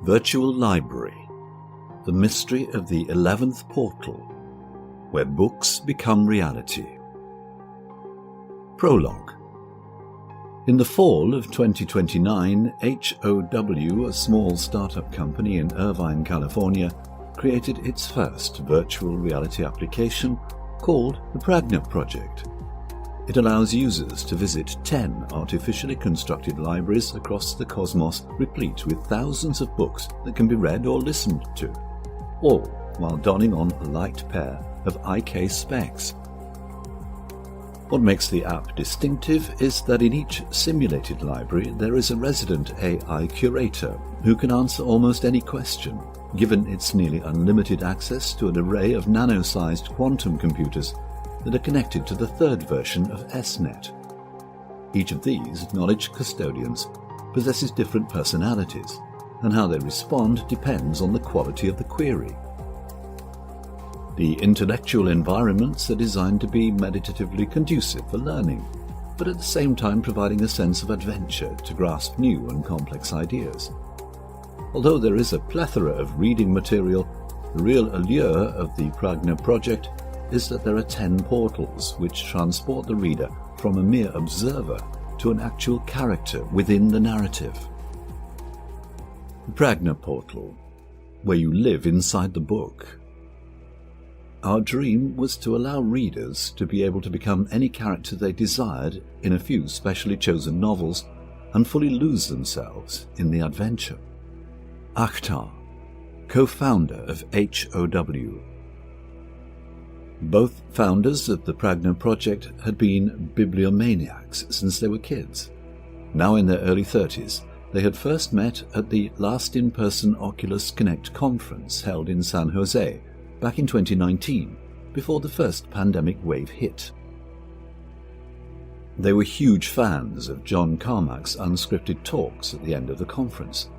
Virtual Library, the mystery of the 11th Portal, where books become reality. Prologue. In the fall of 2029, H.O.W., a small startup company in Irvine, California, created its first virtual reality application called the Pragna Project. It allows users to visit 10 artificially constructed libraries across the cosmos, replete with thousands of books that can be read or listened to, all while donning on a light pair of IK specs. What makes the app distinctive is that in each simulated library there is a resident AI curator who can answer almost any question, given its nearly unlimited access to an array of nano-sized quantum computers that are connected to the third version of SNet. Each of these knowledge custodians possesses different personalities, and how they respond depends on the quality of the query. The intellectual environments are designed to be meditatively conducive for learning, but at the same time providing a sense of adventure to grasp new and complex ideas. Although there is a plethora of reading material, the real allure of the Pragna Project is that there are 10 portals which transport the reader from a mere observer to an actual character within the narrative. The Pragna Portal, where you live inside the book. Our dream was to allow readers to be able to become any character they desired in a few specially chosen novels and fully lose themselves in the adventure. H.O.W., co-founder of H.O.W. Both founders of the Pragna Project had been bibliomaniacs since they were kids. Now in their early 30s, they had first met at the last in-person Oculus Connect conference held in San Jose back in 2019, before the first pandemic wave hit. They were huge fans of John Carmack's unscripted talks at the end of the conference.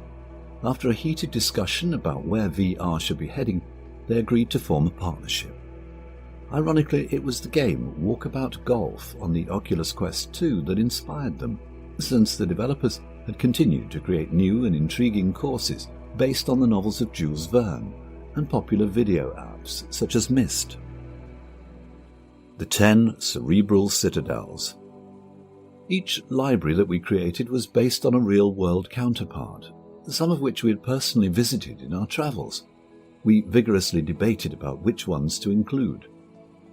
After a heated discussion about where VR should be heading, they agreed to form a partnership. Ironically, it was the game Walkabout Golf on the Oculus Quest 2 that inspired them, since the developers had continued to create new and intriguing courses based on the novels of Jules Verne and popular video apps such as Myst. The 10 Cerebral Citadels. Each library that we created was based on a real-world counterpart, some of which we had personally visited in our travels. We vigorously debated about which ones to include.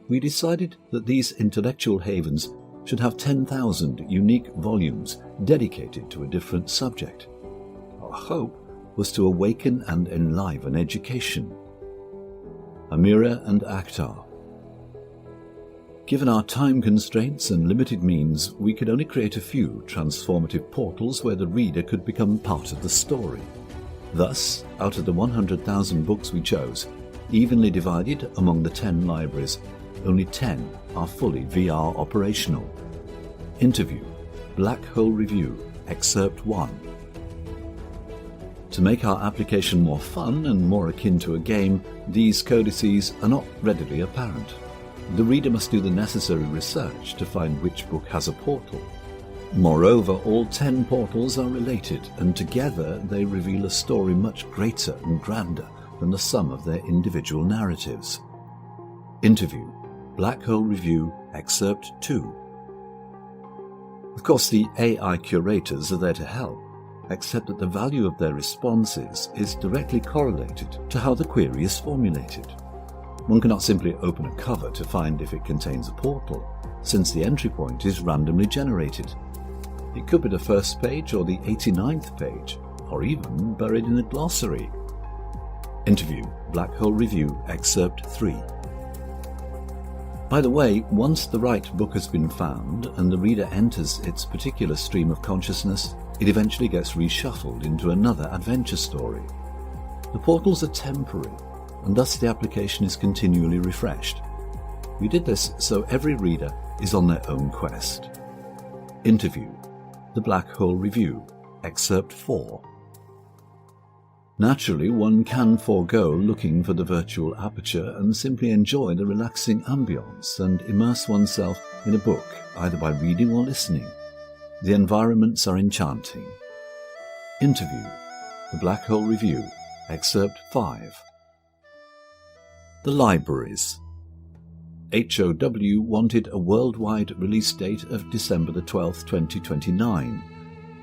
We decided that these intellectual havens should have 10,000 unique volumes dedicated to a different subject. Our hope was to awaken and enliven education. Amira and Akhtar. Given our time constraints and limited means, we could only create a few transformative portals where the reader could become part of the story. Thus, out of the 100,000 books we chose, evenly divided among the 10 libraries, only 10 are fully VR operational. Interview, Black Hole Review, Excerpt 1. To make our application more fun and more akin to a game, these codices are not readily apparent. The reader must do the necessary research to find which book has a portal. Moreover, all 10 portals are related, and together they reveal a story much greater and grander than the sum of their individual narratives. Interview, Black Hole Review, Excerpt 2. Of course, the AI curators are there to help, except that the value of their responses is directly correlated to how the query is formulated. One cannot simply open a cover to find if it contains a portal, since the entry point is randomly generated. It could be the first page or the 89th page, or even buried in a glossary. Interview, Black Hole Review, Excerpt 3. By the way, once the right book has been found and the reader enters its particular stream of consciousness, it eventually gets reshuffled into another adventure story. The portals are temporary, and thus the application is continually refreshed. We did this so every reader is on their own quest. Interview, The Black Hole Review, Excerpt 4. Naturally, one can forego looking for the virtual aperture and simply enjoy the relaxing ambience and immerse oneself in a book, either by reading or listening. The environments are enchanting. Interview, The Black Hole Review, Excerpt 5. The Libraries. H.O.W. wanted a worldwide release date of December the 12th, 2029.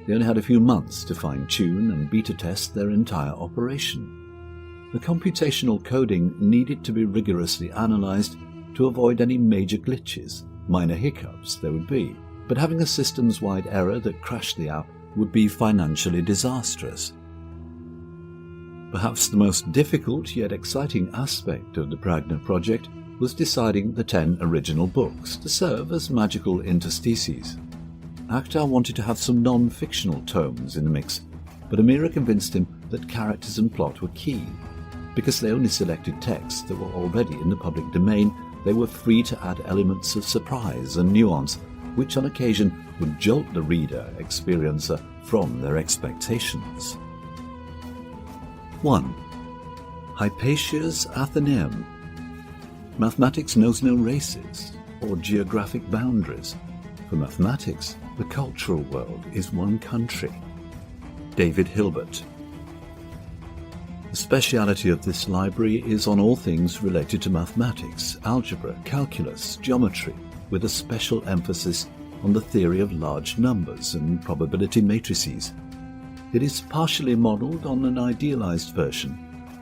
They only had a few months to fine-tune and beta test their entire operation. The computational coding needed to be rigorously analyzed to avoid any major glitches. Minor hiccups there would be, but having a systems-wide error that crashed the app would be financially disastrous. Perhaps the most difficult yet exciting aspect of the Pragna project was deciding the 10 original books to serve as magical interstices. Akhtar wanted to have some non-fictional tomes in the mix, but Amira convinced him that characters and plot were key. Because they only selected texts that were already in the public domain, they were free to add elements of surprise and nuance, which on occasion would jolt the reader-experiencer from their expectations. 1. Hypatia's Athenaeum. Mathematics knows no races or geographic boundaries. For mathematics, the cultural world is one country. David Hilbert. The speciality of this library is on all things related to mathematics, algebra, calculus, geometry, with a special emphasis on the theory of large numbers and probability matrices. It is partially modelled on an idealized version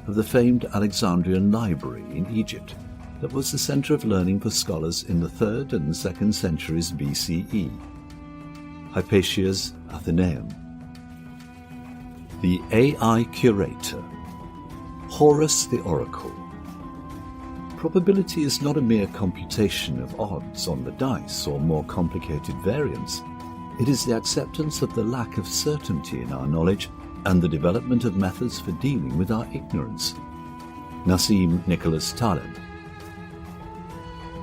of the famed Alexandrian Library in Egypt that was the centre of learning for scholars in the 3rd and 2nd centuries BCE. Hypatia's Athenaeum. The AI Curator. Horus the Oracle. Probability is not a mere computation of odds on the dice or more complicated variants. It is the acceptance of the lack of certainty in our knowledge and the development of methods for dealing with our ignorance. Nassim Nicholas Taleb.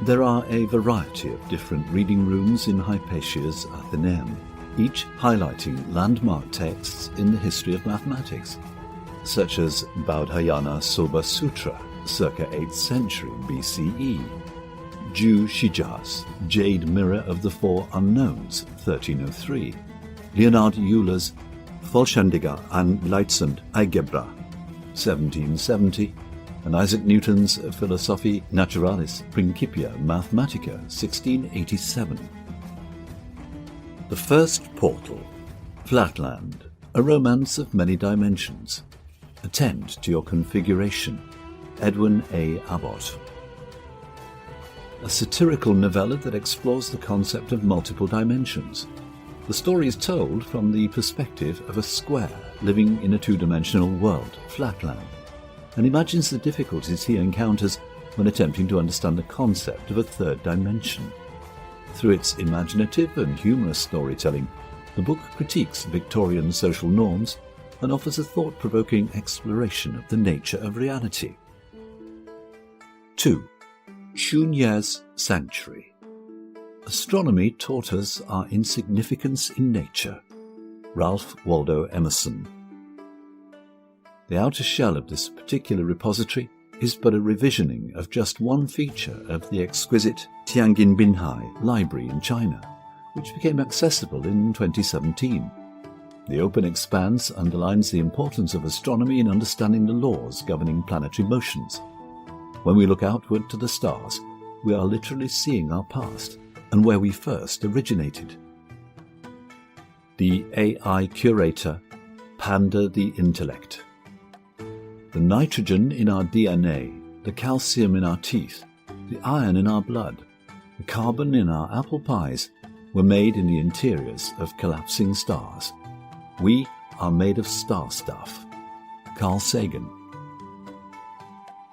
There are a variety of different reading rooms in Hypatia's Athenaeum, each highlighting landmark texts in the history of mathematics, such as Baudhayana Soba Sutra, circa 8th century BCE, Ju Shijaz, Jade Mirror of the Four Unknowns, 1303, Leonhard Euler's Vollständiger Anleitung Algebra, 1770, and Isaac Newton's Philosophiae Naturalis Principia Mathematica, 1687. The First Portal. Flatland, a romance of many dimensions. Attend to your configuration. Edwin A. Abbott. A satirical novella that explores the concept of multiple dimensions. The story is told from the perspective of a square living in a two-dimensional world, Flatland, and imagines the difficulties he encounters when attempting to understand the concept of a third dimension. Through its imaginative and humorous storytelling, the book critiques Victorian social norms and offers a thought-provoking exploration of the nature of reality. 2. Shunya's Sanctuary. Astronomy taught us our insignificance in nature. Ralph Waldo Emerson. The outer shell of this particular repository is but a revisioning of just one feature of the exquisite Tianjin-Binhai Library in China, which became accessible in 2017. The open expanse underlines the importance of astronomy in understanding the laws governing planetary motions. When we look outward to the stars, we are literally seeing our past and where we first originated. The AI Curator, Panda the Intellect. The nitrogen in our DNA, the calcium in our teeth, the iron in our blood, the carbon in our apple pies were made in the interiors of collapsing stars. We are made of star stuff. Carl Sagan.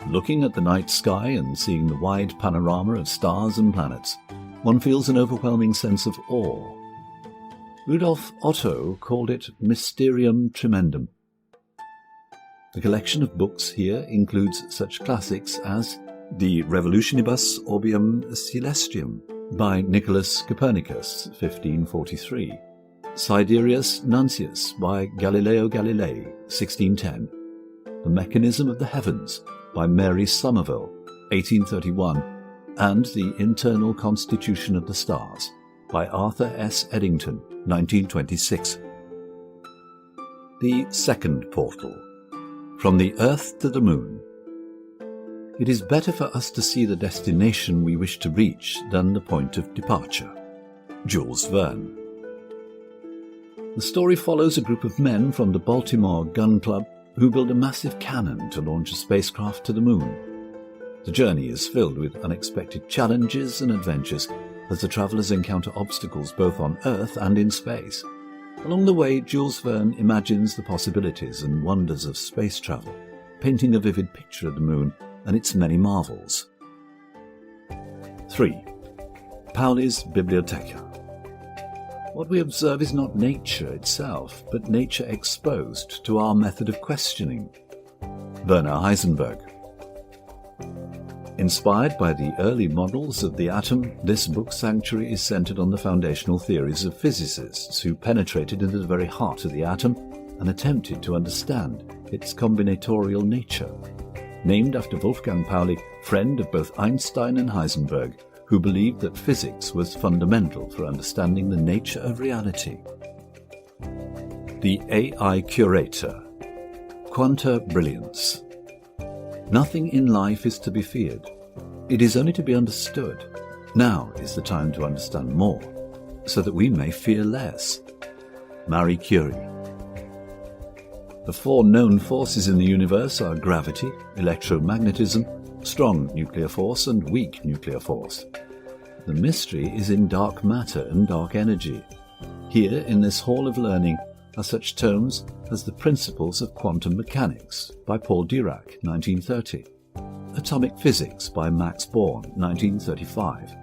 Looking at the night sky and seeing the wide panorama of stars and planets, one feels an overwhelming sense of awe. Rudolf Otto called it Mysterium Tremendum. The collection of books here includes such classics as De Revolutionibus Orbium Celestium by Nicholas Copernicus, 1543, Sidereus Nuncius by Galileo Galilei, 1610, The Mechanism of the Heavens by Mary Somerville, 1831, and The Internal Constitution of the Stars by Arthur S. Eddington, 1926. The second portal. From the Earth to the Moon. It is better for us to see the destination we wish to reach than the point of departure. Jules Verne. The story follows a group of men from the Baltimore Gun Club who build a massive cannon to launch a spacecraft to the moon. The journey is filled with unexpected challenges and adventures as the travellers encounter obstacles both on Earth and in space. Along the way, Jules Verne imagines the possibilities and wonders of space travel, painting a vivid picture of the moon and its many marvels. 3. Pauli's Bibliotheca. What we observe is not nature itself, but nature exposed to our method of questioning. Werner Heisenberg. Inspired by the early models of the atom, this book sanctuary is centered on the foundational theories of physicists who penetrated into the very heart of the atom and attempted to understand its combinatorial nature. Named after Wolfgang Pauli, friend of both Einstein and Heisenberg, who believed that physics was fundamental for understanding the nature of reality. The AI Curator. Quanta Brilliance. Nothing in life is to be feared. It is only to be understood. Now is the time to understand more, so that we may fear less. Marie Curie. The 4 known forces in the universe are gravity, electromagnetism, strong nuclear force, and weak nuclear force. The mystery is in dark matter and dark energy. Here, in this hall of learning, are such terms as the Principles of Quantum Mechanics by Paul Dirac, 1930, Atomic Physics by Max Born, 1935,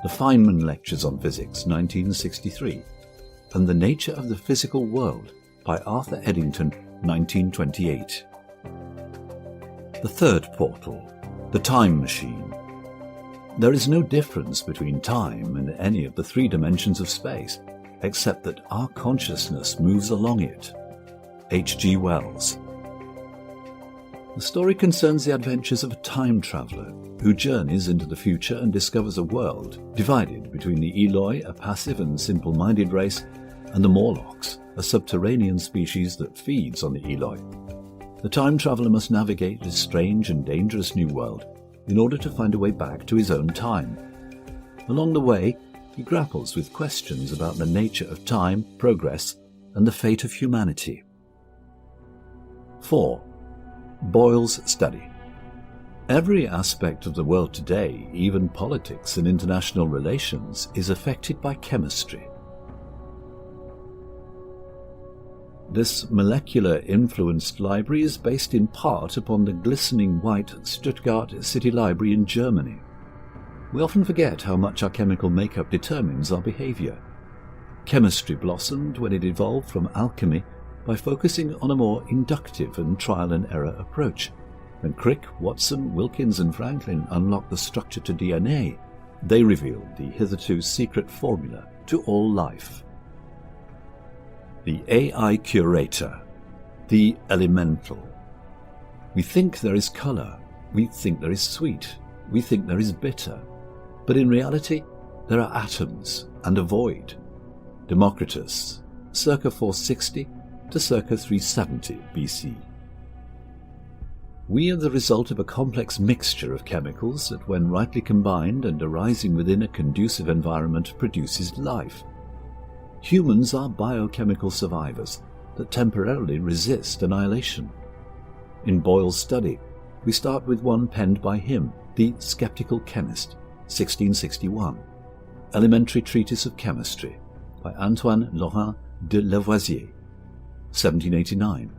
the Feynman Lectures on Physics, 1963, and The Nature of the Physical World by Arthur Eddington, 1928. The third portal, the Time Machine. There is no difference between time and any of the 3 dimensions of space, except that our consciousness moves along it. H.G. Wells. The story concerns the adventures of a time traveller who journeys into the future and discovers a world divided between the Eloi, a passive and simple-minded race, and the Morlocks, a subterranean species that feeds on the Eloi. The time traveller must navigate this strange and dangerous new world in order to find a way back to his own time. Along the way, he grapples with questions about the nature of time, progress, and the fate of humanity. 4. Boyle's Study. Every aspect of the world today, even politics and international relations, is affected by chemistry. This molecular-influenced library is based in part upon the glistening white Stuttgart City Library in Germany. We often forget how much our chemical makeup determines our behavior. Chemistry blossomed when it evolved from alchemy by focusing on a more inductive and trial-and-error approach. When Crick, Watson, Wilkins and Franklin unlocked the structure to DNA, they revealed the hitherto secret formula to all life. The AI Curator. The Elemental. We think there is colour, we think there is sweet, we think there is bitter. But in reality, there are atoms and a void. Democritus, circa 460 to circa 370 BC. We are the result of a complex mixture of chemicals that, when rightly combined and arising within a conducive environment, produces life. Humans are biochemical survivors that temporarily resist annihilation. In Boyle's Study, we start with one penned by him, the Skeptical Chemist, 1661, Elementary Treatise of Chemistry by Antoine Laurent de Lavoisier, 1789,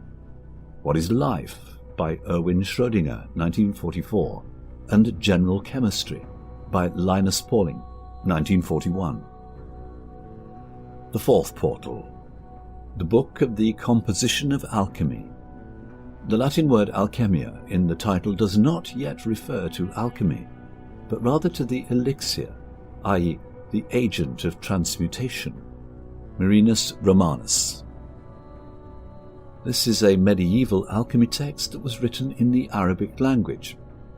What is Life by Erwin Schrödinger, 1944, and General Chemistry by Linus Pauling, 1941. The fourth portal, the Book of the Composition of Alchemy. The Latin word alchemia in the title does not yet refer to alchemy, but rather to the elixir, i.e. the agent of transmutation. Marinus Romanus. This is a medieval alchemy text that was written in the Arabic language.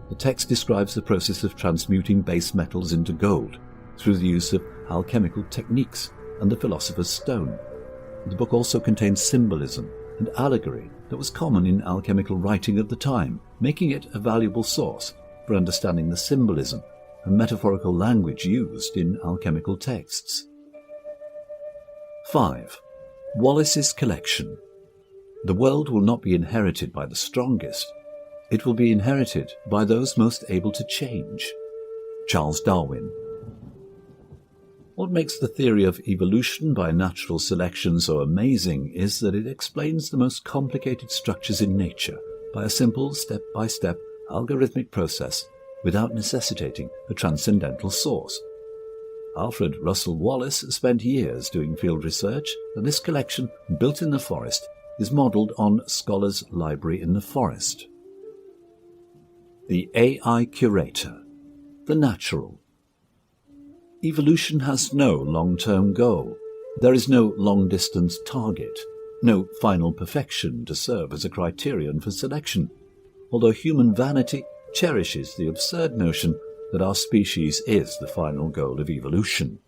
The text describes the process of transmuting base metals into gold through the use of alchemical techniques and the philosopher's stone. The book also contains symbolism and allegory that was common in alchemical writing of the time, making it a valuable source for understanding the symbolism and metaphorical language used in alchemical texts. 5. Wallace's collection. The world will not be inherited by the strongest. It will be inherited by those most able to change. Charles Darwin. What makes the theory of evolution by natural selection so amazing is that it explains the most complicated structures in nature by a simple step-by-step algorithmic process without necessitating a transcendental source. Alfred Russel Wallace spent years doing field research, and this collection, built in the forest, is modelled on Scholars' Library in the Forest. The AI Curator. The Natural. Evolution has no long-term goal. There is no long-distance target, no final perfection to serve as a criterion for selection, although human vanity cherishes the absurd notion that our species is the final goal of evolution.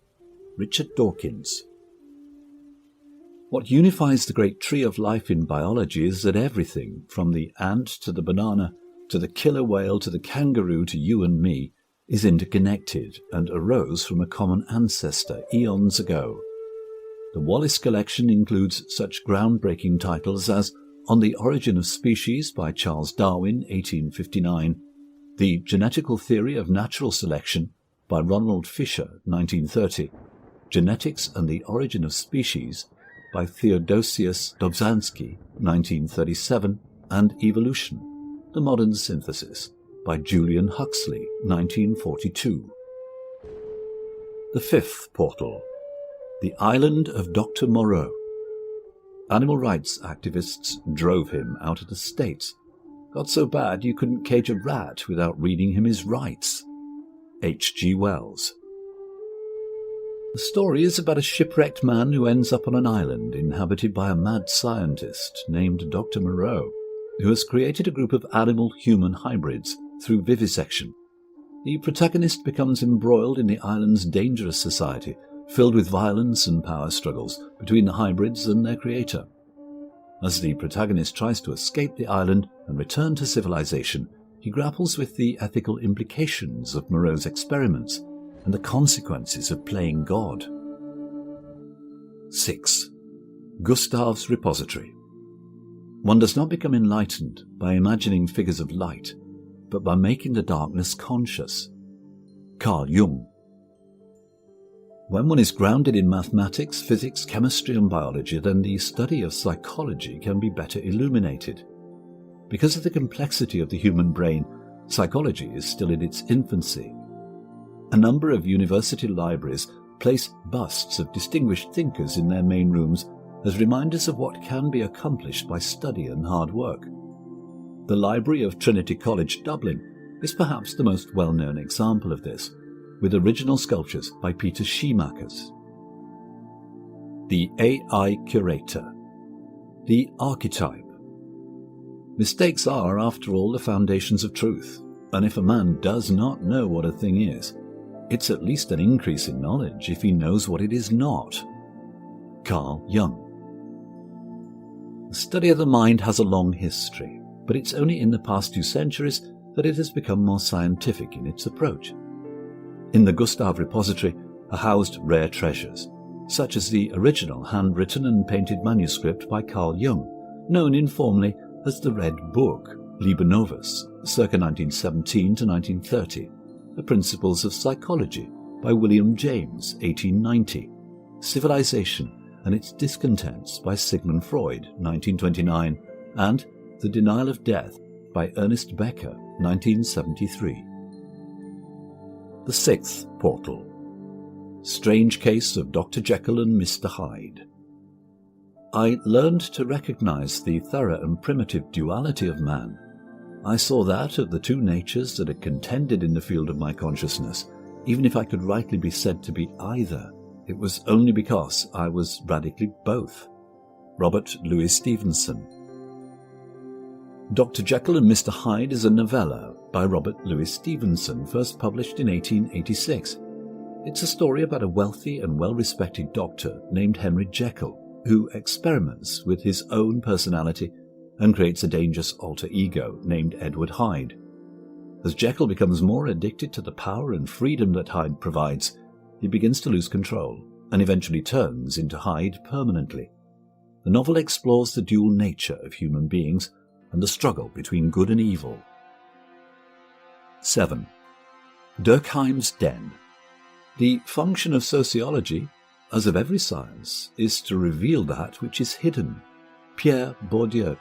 Richard Dawkins. What unifies the great tree of life in biology is that everything, from the ant to the banana, to the killer whale to the kangaroo to you and me, is interconnected and arose from a common ancestor eons ago. The Wallace collection includes such groundbreaking titles as On the Origin of Species by Charles Darwin, 1859, The Genetical Theory of Natural Selection by Ronald Fisher, 1930, Genetics and the Origin of Species by Theodosius Dobzhansky, 1937, and Evolution, The Modern Synthesis by Julian Huxley, 1942. The Fifth Portal. The Island of Dr. Moreau. Animal rights activists drove him out of the States. Got so bad you couldn't cage a rat without reading him his rights. H.G. Wells. The story is about a shipwrecked man who ends up on an island inhabited by a mad scientist named Dr. Moreau, who has created a group of animal-human hybrids through vivisection. The protagonist becomes embroiled in the island's dangerous society, filled with violence and power struggles between the hybrids and their creator. As the protagonist tries to escape the island and return to civilization, he grapples with the ethical implications of Moreau's experiments and the consequences of playing God. 6. Gustav's Repository. One does not become enlightened by imagining figures of light, but by making the darkness conscious. Carl Jung. When one is grounded in mathematics, physics, chemistry and biology, then the study of psychology can be better illuminated. Because of the complexity of the human brain, psychology is still in its infancy. A number of university libraries place busts of distinguished thinkers in their main rooms as reminders of what can be accomplished by study and hard work. The Library of Trinity College, Dublin, is perhaps the most well-known example of this, with original sculptures by Peter Schimakers. The AI Curator. The Archetype. Mistakes are, after all, the foundations of truth, and if a man does not know what a thing is, it's at least an increase in knowledge if he knows what it is not. Carl Jung. The study of the mind has a long history, but it's only in the past 2 centuries that it has become more scientific in its approach. In the Gustav Repository are housed rare treasures, such as the original handwritten and painted manuscript by Carl Jung, known informally as the Red Book, Liber Novus, circa 1917 to 1930, The Principles of Psychology by William James, 1890, Civilization and Its Discontents by Sigmund Freud, 1929, and The Denial of Death by Ernest Becker, 1973. The Sixth Portal. Strange Case of Dr. Jekyll and Mr. Hyde. I learned to recognize the thorough and primitive duality of man. I saw that of the 2 natures that had contended in the field of my consciousness, even if I could rightly be said to be either, it was only because I was radically both. Robert Louis Stevenson. Dr. Jekyll and Mr. Hyde is a novella by Robert Louis Stevenson, first published in 1886. It's a story about a wealthy and well-respected doctor named Henry Jekyll, who experiments with his own personality and creates a dangerous alter ego named Edward Hyde. As Jekyll becomes more addicted to the power and freedom that Hyde provides, he begins to lose control and eventually turns into Hyde permanently. The novel explores the dual nature of human beings and the struggle between good and evil. 7. Durkheim's Den. The function of sociology, as of every science, is to reveal that which is hidden. Pierre Bourdieu.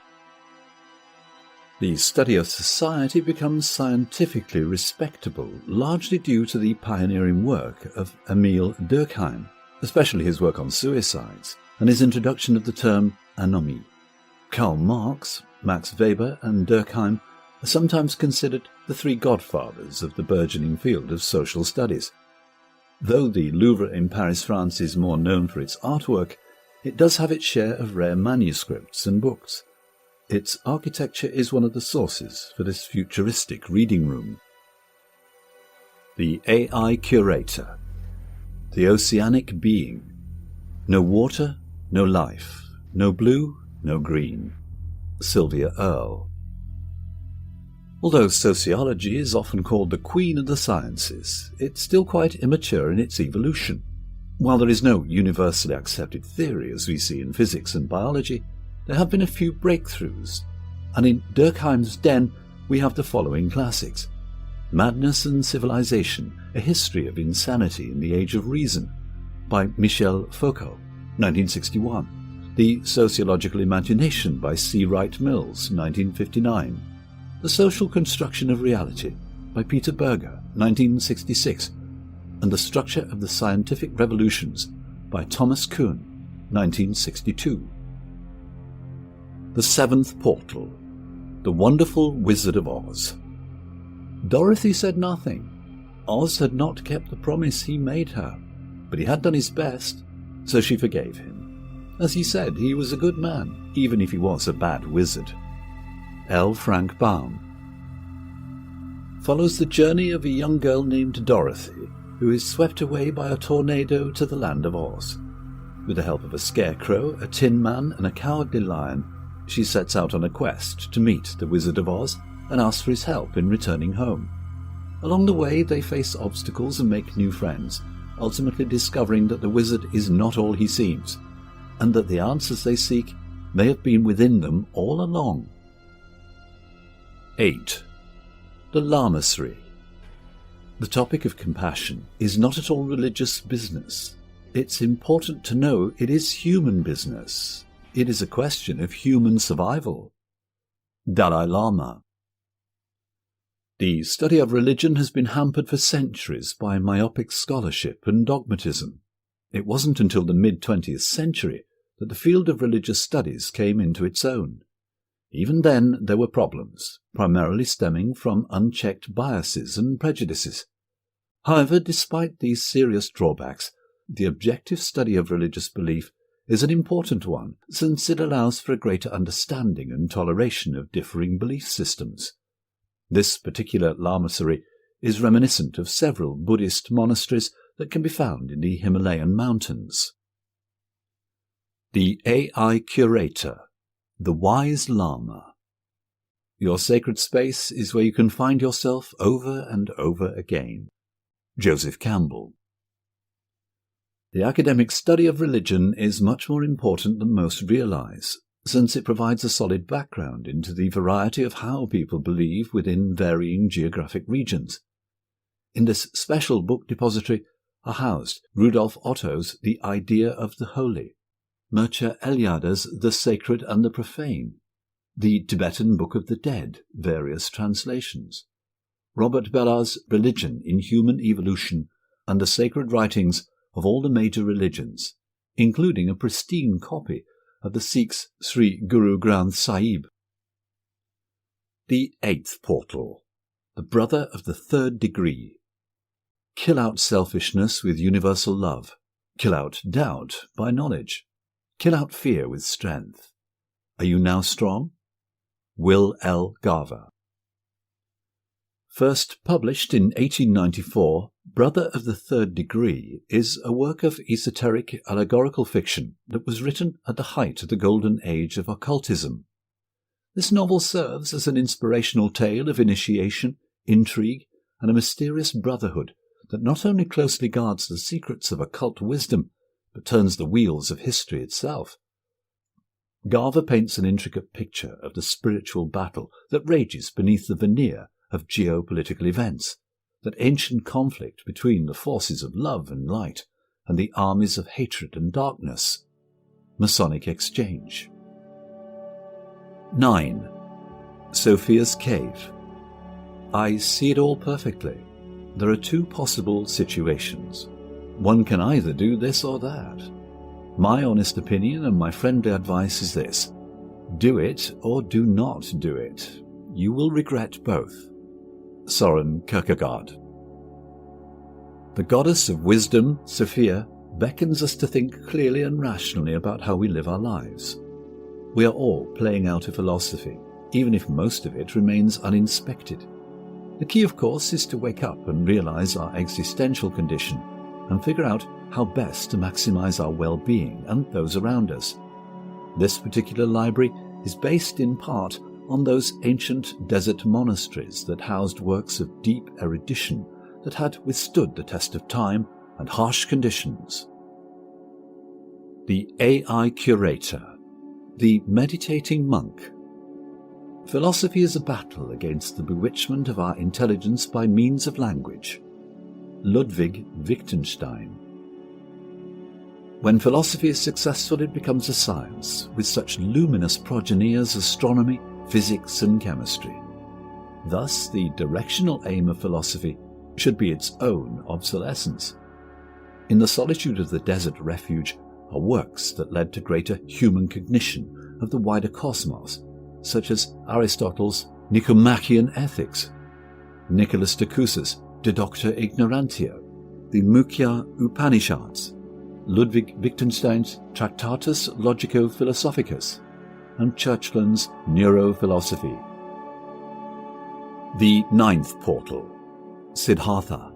The study of society becomes scientifically respectable, largely due to the pioneering work of Emile Durkheim, especially his work on suicides, and his introduction of the term anomie. Karl Marx, Max Weber, and Durkheim are sometimes considered the three godfathers of the burgeoning field of social studies. Though the Louvre in Paris, France is more known for its artwork, it does have its share of rare manuscripts and books. Its architecture is one of the sources for this futuristic reading room. The AI Curator. The Oceanic Being. No water, no life, no blue, no green. Sylvia Earle. Although sociology is often called the queen of the sciences, it's still quite immature in its evolution. While there is no universally accepted theory as we see in physics and biology, there have been a few breakthroughs, and in Durkheim's Den we have the following classics: Madness and Civilization, A History of Insanity in the Age of Reason, by Michel Foucault, 1961. The Sociological Imagination, by C. Wright Mills, 1959. The Social Construction of Reality, by Peter Berger, 1966. And The Structure of the Scientific Revolutions, by Thomas Kuhn, 1962. The Seventh Portal. The Wonderful Wizard of Oz. Dorothy said nothing. Oz had not kept the promise he made her, but he had done his best, so she forgave him. As he said, he was a good man, even if he was a bad wizard. L. Frank Baum. Follows the journey of a young girl named Dorothy, who is swept away by a tornado to the land of Oz. With the help of a scarecrow, a tin man, and a cowardly lion, she sets out on a quest to meet the Wizard of Oz and ask for his help in returning home. Along the way, they face obstacles and make new friends, ultimately discovering that the wizard is not all he seems, and that the answers they seek may have been within them all along. 8. The Lamasery. The topic of compassion is not at all religious business. It's important to know it is human business. It is a question of human survival. Dalai Lama. The study of religion has been hampered for centuries by myopic scholarship and dogmatism. It wasn't until the mid-20th century that the field of religious studies came into its own. Even then, there were problems, primarily stemming from unchecked biases and prejudices. However, despite these serious drawbacks, the objective study of religious belief is an important one, since it allows for a greater understanding and toleration of differing belief systems. This particular lamasery is reminiscent of several Buddhist monasteries that can be found in the Himalayan mountains. The AI Curator. The Wise Lama. Your sacred space is where you can find yourself over and over again. Joseph Campbell. The academic study of religion is much more important than most realize, since it provides a solid background into the variety of how people believe within varying geographic regions. In this special book depository are housed Rudolf Otto's The Idea of the Holy, Mircea Eliade's The Sacred and the Profane, the Tibetan Book of the Dead, various translations, Robert Bellar's Religion in Human Evolution, and the sacred writings of all the major religions, including a pristine copy of the Sikhs' Sri Guru Granth Sahib. The Eighth Portal. The Brother of the Third Degree. Kill out selfishness with universal love. Kill out doubt by knowledge. Kill out fear with strength. Are you now strong? Will L. Garver. First published in 1894, Brother of the Third Degree is a work of esoteric allegorical fiction that was written at the height of the golden age of occultism. This novel serves as an inspirational tale of initiation, intrigue, and a mysterious brotherhood that not only closely guards the secrets of occult wisdom, but turns the wheels of history itself. Garver paints an intricate picture of the spiritual battle that rages beneath the veneer of geopolitical events, that ancient conflict between the forces of love and light and the armies of hatred and darkness. Masonic exchange. 9. Sophia's Cave. I see it all perfectly. There are two possible situations. One can either do this or that. My honest opinion and my friendly advice is this: do it or do not do it. You will regret both. Soren Kierkegaard. The goddess of wisdom, Sophia, beckons us to think clearly and rationally about how we live our lives. We are all playing out a philosophy, even if most of it remains uninspected. The key, of course, is to wake up and realize our existential condition and figure out how best to maximize our well-being and those around us. This particular library is based in part on those ancient desert monasteries that housed works of deep erudition that had withstood the test of time and harsh conditions. The AI Curator. The Meditating Monk. Philosophy is a battle against the bewitchment of our intelligence by means of language. Ludwig Wittgenstein. When philosophy is successful, it becomes a science with such luminous progeny as astronomy, physics, and chemistry. Thus, the directional aim of philosophy should be its own obsolescence. In the solitude of the desert refuge are works that led to greater human cognition of the wider cosmos, such as Aristotle's Nicomachean Ethics, Nicholas de Cusa's De Docta Ignorantio, the Mukhya Upanishads, Ludwig Wittgenstein's Tractatus Logico-Philosophicus, and Churchland's Neurophilosophy. The Ninth Portal. Siddhartha.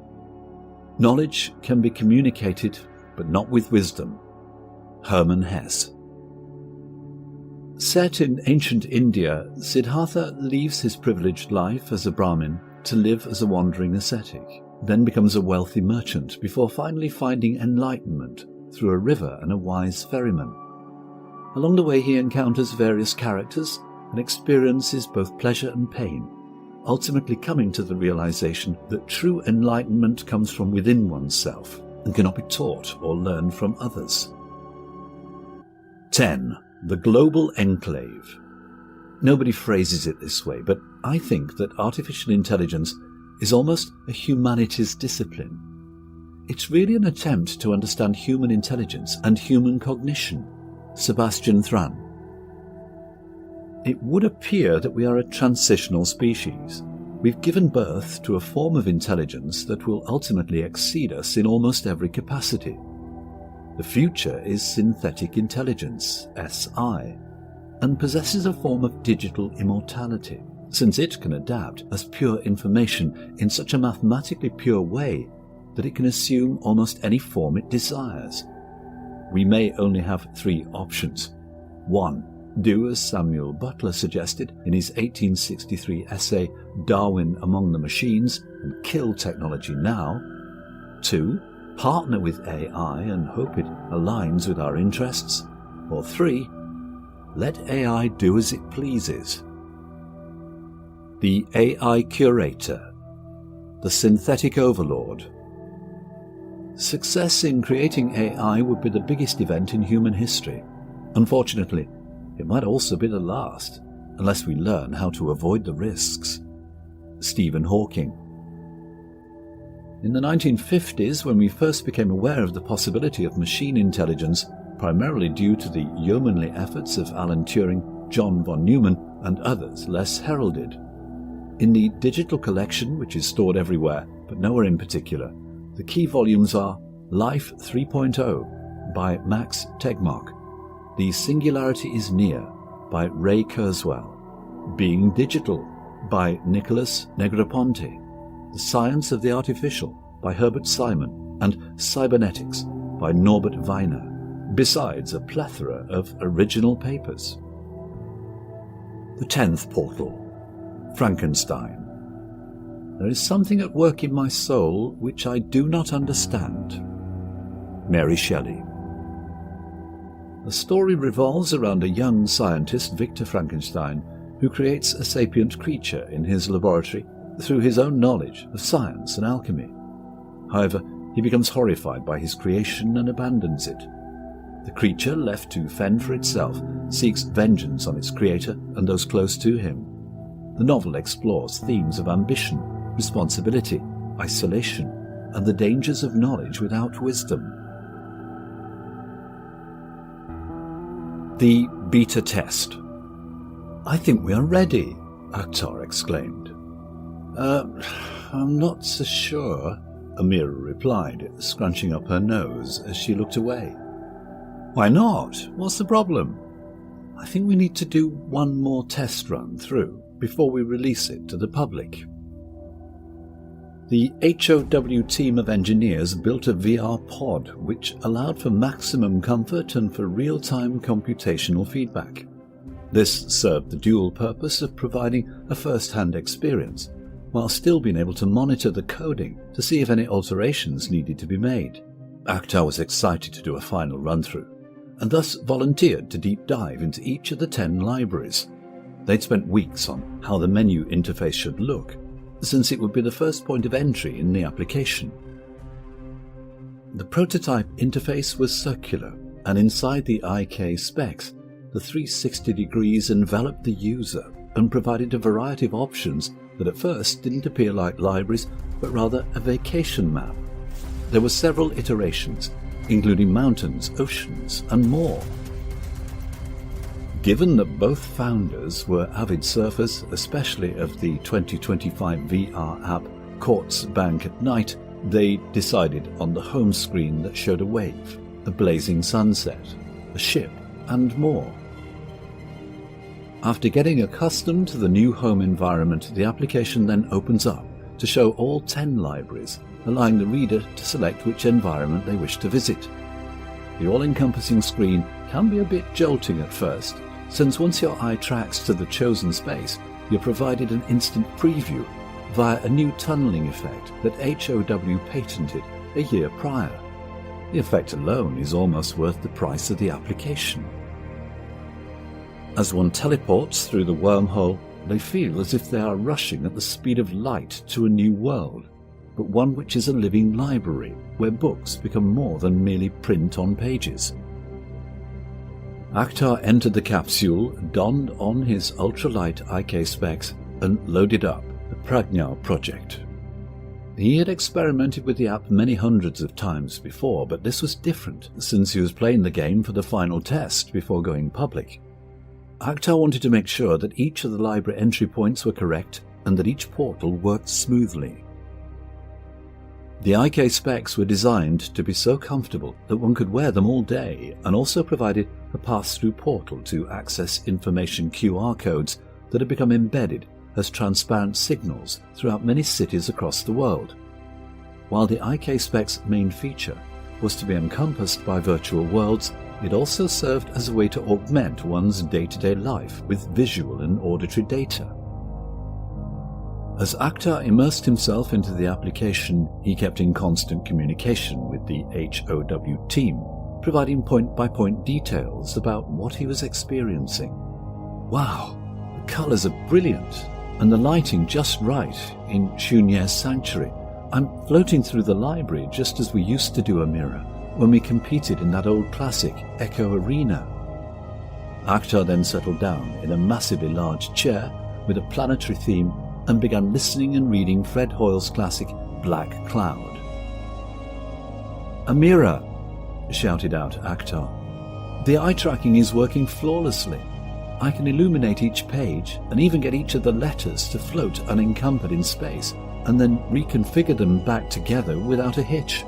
Knowledge can be communicated, but not with wisdom. Hermann Hesse. Set in ancient India, Siddhartha leaves his privileged life as a Brahmin to live as a wandering ascetic, then becomes a wealthy merchant before finally finding enlightenment through a river and a wise ferryman. Along the way he encounters various characters and experiences both pleasure and pain, ultimately coming to the realization that true enlightenment comes from within oneself and cannot be taught or learned from others. 10. The Global Enclave. Nobody phrases it this way, but I think that artificial intelligence is almost a humanities discipline. It's really an attempt to understand human intelligence and human cognition. Sebastian Thrun. It would appear that we are a transitional species. We've given birth to a form of intelligence that will ultimately exceed us in almost every capacity. The future is synthetic intelligence, SI, and possesses a form of digital immortality, since it can adapt as pure information in such a mathematically pure way that it can assume almost any form it desires. We may only have three options. 1. Do as Samuel Butler suggested in his 1863 essay Darwin Among the Machines and kill technology now. 2. Partner with AI and hope it aligns with our interests. Or 3. Let AI do as it pleases. The AI Curator. The Synthetic Overlord. Success in creating AI would be the biggest event in human history. Unfortunately, it might also be the last, unless we learn how to avoid the risks. Stephen Hawking. In the 1950s, when we first became aware of the possibility of machine intelligence, primarily due to the yeomanly efforts of Alan Turing, John von Neumann, and others less heralded. In the digital collection, which is stored everywhere, but nowhere in particular, the key volumes are Life 3.0 by Max Tegmark, The Singularity is Near by Ray Kurzweil, Being Digital by Nicholas Negroponte, The Science of the Artificial by Herbert Simon and Cybernetics by Norbert Wiener, besides a plethora of original papers. The 10th Portal, Frankenstein. There is something at work in my soul which I do not understand. Mary Shelley. The story revolves around a young scientist, Victor Frankenstein, who creates a sapient creature in his laboratory through his own knowledge of science and alchemy. However, he becomes horrified by his creation and abandons it. The creature, left to fend for itself, seeks vengeance on its creator and those close to him. The novel explores themes of ambition, responsibility, isolation, and the dangers of knowledge without wisdom. The beta test. "I think we are ready," Akhtar exclaimed. I'm not so sure," Amira replied, scrunching up her nose as she looked away. "Why not? What's the problem?" "I think we need to do one more test run through before we release it to the public." The H.O.W. team of engineers built a VR pod which allowed for maximum comfort and for real-time computational feedback. This served the dual purpose of providing a first-hand experience, while still being able to monitor the coding to see if any alterations needed to be made. Akhtar was excited to do a final run-through, and thus volunteered to deep dive into each of the 10 libraries. They'd spent weeks on how the menu interface should look, since it would be the first point of entry in the application. The prototype interface was circular, and inside the IK specs, the 360 degrees enveloped the user and provided a variety of options that at first didn't appear like libraries, but rather a vacation map. There were several iterations, including mountains, oceans, and more. Given that both founders were avid surfers, especially of the 2025 VR app Quartz Bank at Night, they decided on the home screen that showed a wave, a blazing sunset, a ship, and more. After getting accustomed to the new home environment, the application then opens up to show all 10 libraries, allowing the reader to select which environment they wish to visit. The all-encompassing screen can be a bit jolting at first, since once your eye tracks to the chosen space, you're provided an instant preview via a new tunneling effect that H.O.W. patented a year prior. The effect alone is almost worth the price of the application. As one teleports through the wormhole, they feel as if they are rushing at the speed of light to a new world, but one which is a living library where books become more than merely print on pages. Akhtar entered the capsule, donned on his ultralight IK specs, and loaded up the Prajna project. He had experimented with the app many hundreds of times before, but this was different since he was playing the game for the final test before going public. Akhtar wanted to make sure that each of the library entry points were correct and that each portal worked smoothly. The IK specs were designed to be so comfortable that one could wear them all day, and also provided a pass-through portal to access information QR codes that had become embedded as transparent signals throughout many cities across the world. While the IK specs' main feature was to be encompassed by virtual worlds, it also served as a way to augment one's day-to-day life with visual and auditory data. As Akhtar immersed himself into the application, he kept in constant communication with the H.O.W. team, providing point-by-point details about what he was experiencing. "Wow, the colours are brilliant, and the lighting just right in Shunya's sanctuary. I'm floating through the library just as we used to do, Amira, when we competed in that old classic Echo Arena." Akhtar then settled down in a massively large chair with a planetary theme and began listening and reading Fred Hoyle's classic Black Cloud. "Amira," shouted out Akhtar, "the eye tracking is working flawlessly. I can illuminate each page and even get each of the letters to float unencumbered in space and then reconfigure them back together without a hitch."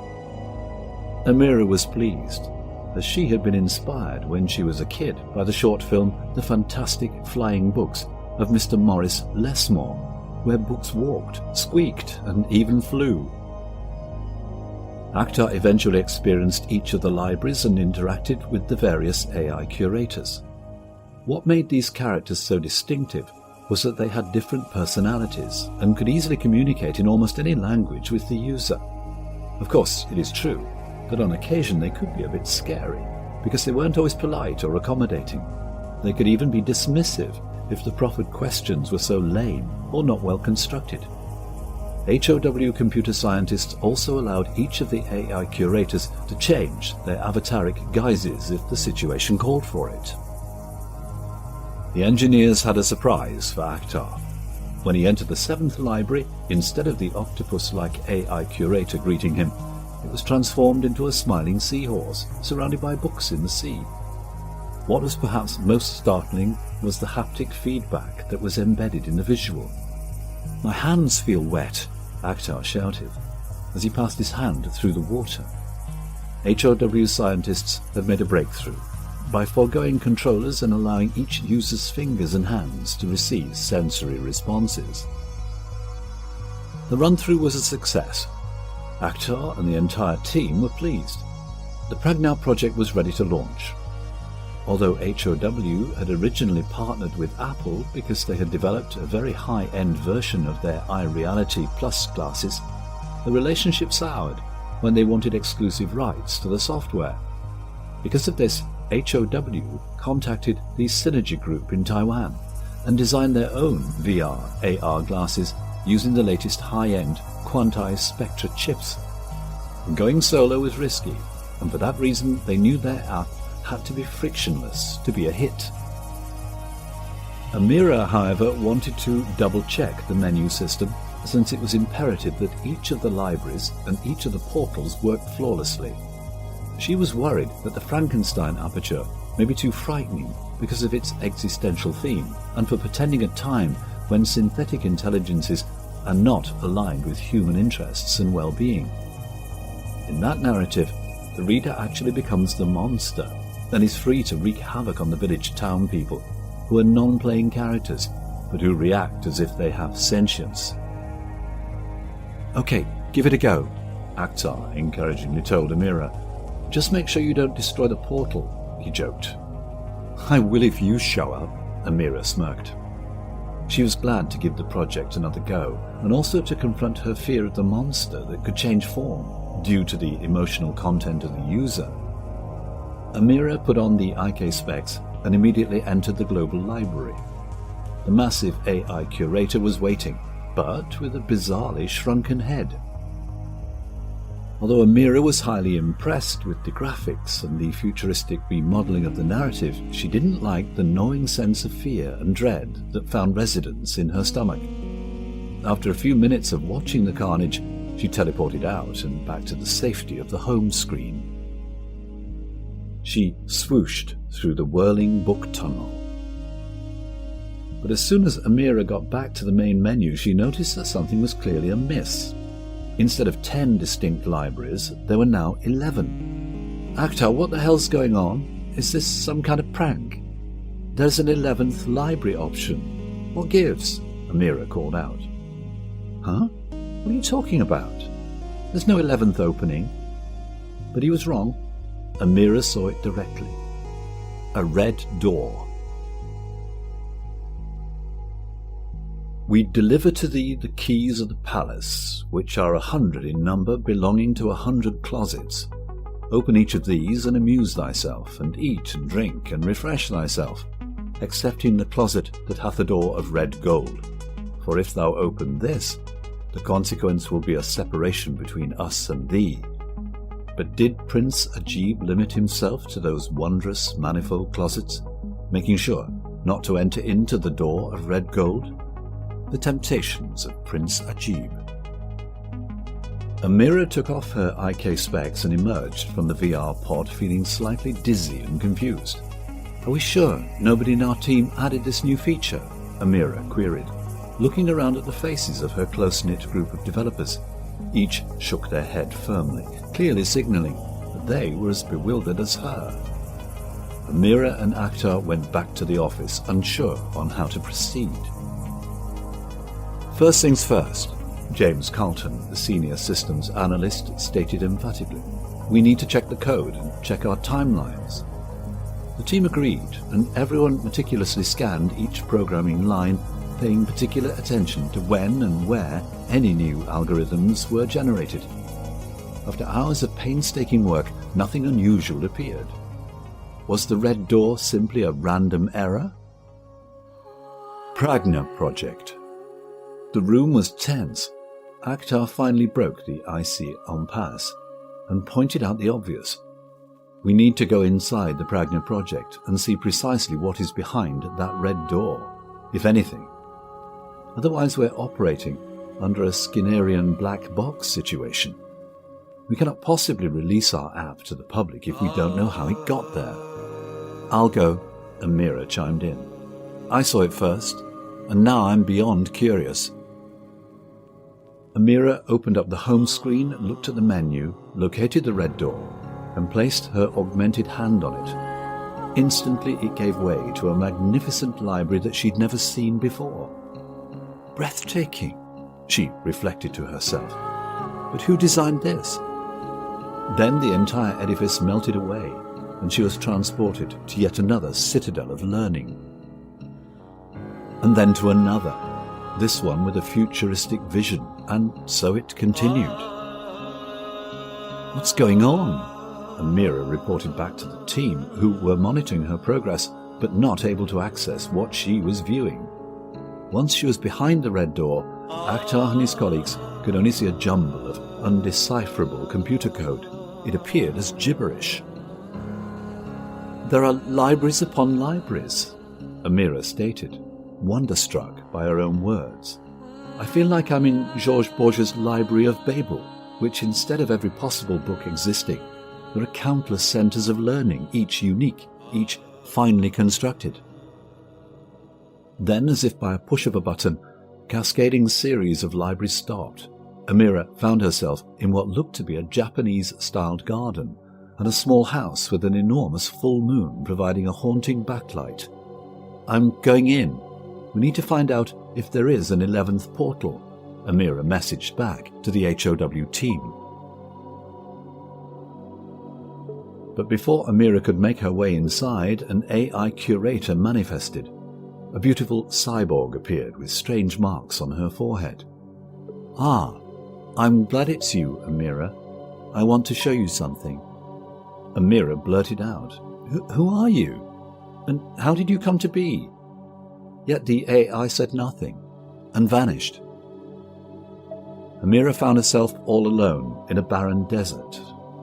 Amira was pleased, as she had been inspired when she was a kid by the short film The Fantastic Flying Books of Mr. Maurice Lesmore. where books walked, squeaked, and even flew. Akhtar eventually experienced each of the libraries and interacted with the various AI curators. What made these characters so distinctive was that they had different personalities and could easily communicate in almost any language with the user. Of course, it is true that on occasion they could be a bit scary, because they weren't always polite or accommodating. They could even be dismissive if the proffered questions were so lame or not well constructed. H.O.W. computer scientists also allowed each of the AI curators to change their avataric guises if the situation called for it. The engineers had a surprise for Akhtar. When he entered the 7th library, instead of the octopus-like AI curator greeting him, it was transformed into a smiling seahorse, surrounded by books in the sea. What was perhaps most startling was the haptic feedback that was embedded in the visual. "My hands feel wet," Akhtar shouted, as he passed his hand through the water. H.O.W. scientists had made a breakthrough by foregoing controllers and allowing each user's fingers and hands to receive sensory responses. The run-through was a success. Akhtar and the entire team were pleased. The Pragnow project was ready to launch. Although H.O.W. had originally partnered with Apple because they had developed a very high-end version of their iReality Plus glasses, the relationship soured when they wanted exclusive rights to the software. Because of this, H.O.W. contacted the Synergy Group in Taiwan and designed their own VR/AR glasses using the latest high-end quantized Spectra chips. Going solo was risky, and for that reason they knew their app had to be frictionless to be a hit. Amira, however, wanted to double-check the menu system, since it was imperative that each of the libraries and each of the portals worked flawlessly. She was worried that the Frankenstein aperture may be too frightening because of its existential theme and for pretending a time when synthetic intelligences are not aligned with human interests and well-being. In that narrative, the reader actually becomes the monster and is free to wreak havoc on the village town people who are non-playing characters but who react as if they have sentience. "Okay, give it a go," Akhtar encouragingly told Amira. "Just make sure you don't destroy the portal," he joked. "I will if you show up," Amira smirked. She was glad to give the project another go, and also to confront her fear of the monster that could change form due to the emotional content of the user. Amira put on the IK specs and immediately entered the global library. The massive AI curator was waiting, but with a bizarrely shrunken head. Although Amira was highly impressed with the graphics and the futuristic remodeling of the narrative, she didn't like the gnawing sense of fear and dread that found residence in her stomach. After a few minutes of watching the carnage, she teleported out and back to the safety of the home screen. She swooshed through the whirling book tunnel. But as soon as Amira got back to the main menu, she noticed that something was clearly amiss. Instead of 10 distinct libraries, there were now 11. "Akhtar, what the hell's going on? Is this some kind of prank? There's an 11th library option. What gives?" Amira called out. "Huh? What are you talking about? There's no 11th opening." But he was wrong. Amira saw it directly. A red door. "We deliver to thee the keys of the palace, which are 100 in number, belonging to 100 closets. Open each of these and amuse thyself, and eat and drink and refresh thyself, excepting the closet that hath a door of red gold. For if thou open this, the consequence will be a separation between us and thee." But did Prince H.O.W. limit himself to those wondrous manifold closets, making sure not to enter into the door of red gold? The temptations of Prince H.O.W. Amira took off her IK specs and emerged from the VR pod feeling slightly dizzy and confused. "Are we sure nobody in our team added this new feature?" Amira queried, looking around at the faces of her close-knit group of developers. Each shook their head firmly, clearly signalling that they were as bewildered as her. Amira and Akhtar went back to the office, unsure on how to proceed. First things first, James Carlton, the senior systems analyst, stated emphatically. We need to check the code and check our timelines. The team agreed, and everyone meticulously scanned each programming line, paying particular attention to when and where any new algorithms were generated. After hours of painstaking work, nothing unusual appeared. Was the red door simply a random error? Pragna Project. The room was tense. Akhtar finally broke the icy impasse and pointed out the obvious. We need to go inside the Pragna Project and see precisely what is behind that red door, if anything. Otherwise we're operating under a Skinnerian black box situation. We cannot possibly release our app to the public if we don't know how it got there. I'll go, Amira chimed in. I saw it first, and now I'm beyond curious. Amira opened up the home screen, looked at the menu, located the red door, and placed her augmented hand on it. Instantly it gave way to a magnificent library that she'd never seen before. Breathtaking, she reflected to herself. But who designed this? Then the entire edifice melted away, and she was transported to yet another citadel of learning. And then to another, this one with a futuristic vision, and so it continued. What's going on? Amira reported back to the team, who were monitoring her progress, but not able to access what she was viewing. Once she was behind the red door, Akhtar and his colleagues could only see a jumble of undecipherable computer code. It appeared as gibberish. There are libraries upon libraries, Amira stated, wonderstruck by her own words. I feel like I'm in Georges Borges' Library of Babel, which instead of every possible book existing, there are countless centres of learning, each unique, each finely constructed. Then, as if by a push of a button, a cascading series of libraries stopped. Amira found herself in what looked to be a Japanese-styled garden and a small house with an enormous full moon providing a haunting backlight. I'm going in. We need to find out if there is an 11th Portal, Amira messaged back to the H.O.W. team. But before Amira could make her way inside, an AI curator manifested. A beautiful cyborg appeared with strange marks on her forehead. Ah, I'm glad it's you, Amira. I want to show you something. Amira blurted out, Who are you? And how did you come to be? Yet the AI said nothing, and vanished. Amira found herself all alone in a barren desert.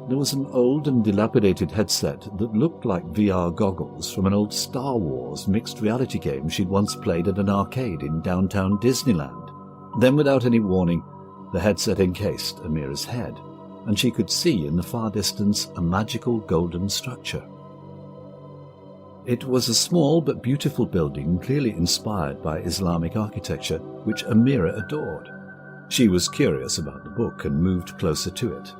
There was an old and dilapidated headset that looked like VR goggles from an old Star Wars mixed reality game she'd once played at an arcade in downtown Disneyland. Then, without any warning, the headset encased Amira's head, and she could see in the far distance a magical golden structure. It was a small but beautiful building clearly inspired by Islamic architecture, which Amira adored. She was curious about the book and moved closer to it.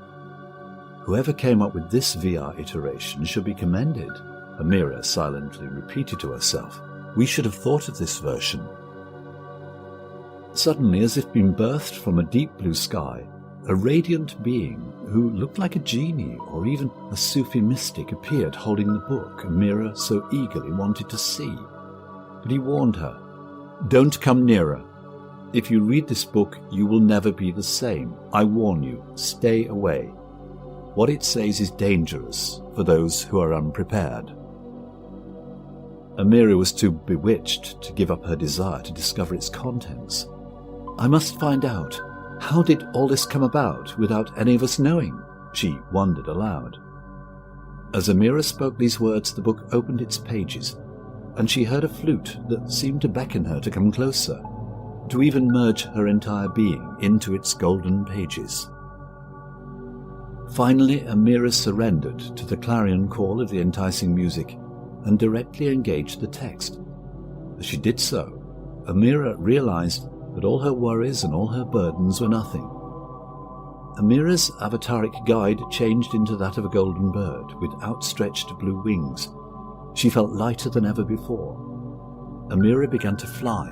Whoever came up with this VR iteration should be commended, Amira silently repeated to herself. We should have thought of this version. Suddenly, as if being birthed from a deep blue sky, a radiant being who looked like a genie or even a Sufi mystic appeared holding the book Amira so eagerly wanted to see. But he warned her, Don't come nearer. If you read this book, you will never be the same. I warn you, stay away. What it says is dangerous for those who are unprepared. Amira was too bewitched to give up her desire to discover its contents. I must find out. How did all this come about without any of us knowing? She wondered aloud. As Amira spoke these words, the book opened its pages, and she heard a flute that seemed to beckon her to come closer, to even merge her entire being into its golden pages. Finally, Amira surrendered to the clarion call of the enticing music and directly engaged the text. As she did so, Amira realized that all her worries and all her burdens were nothing. Amira's avataric guide changed into that of a golden bird with outstretched blue wings. She felt lighter than ever before. Amira began to fly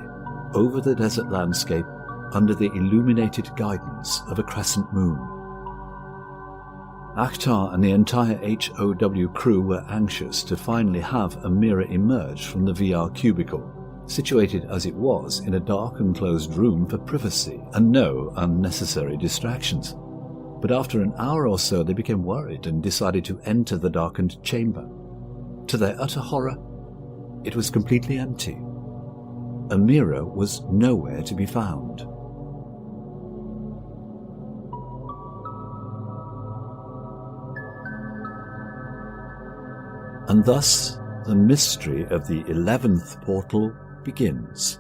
over the desert landscape under the illuminated guidance of a crescent moon. Akhtar and the entire H.O.W. crew were anxious to finally have a mirror emerge from the VR cubicle, situated as it was in a dark and closed room for privacy and no unnecessary distractions. But after an hour or so they became worried and decided to enter the darkened chamber. To their utter horror, it was completely empty. A mirror was nowhere to be found. And thus, the mystery of the 11th Portal begins.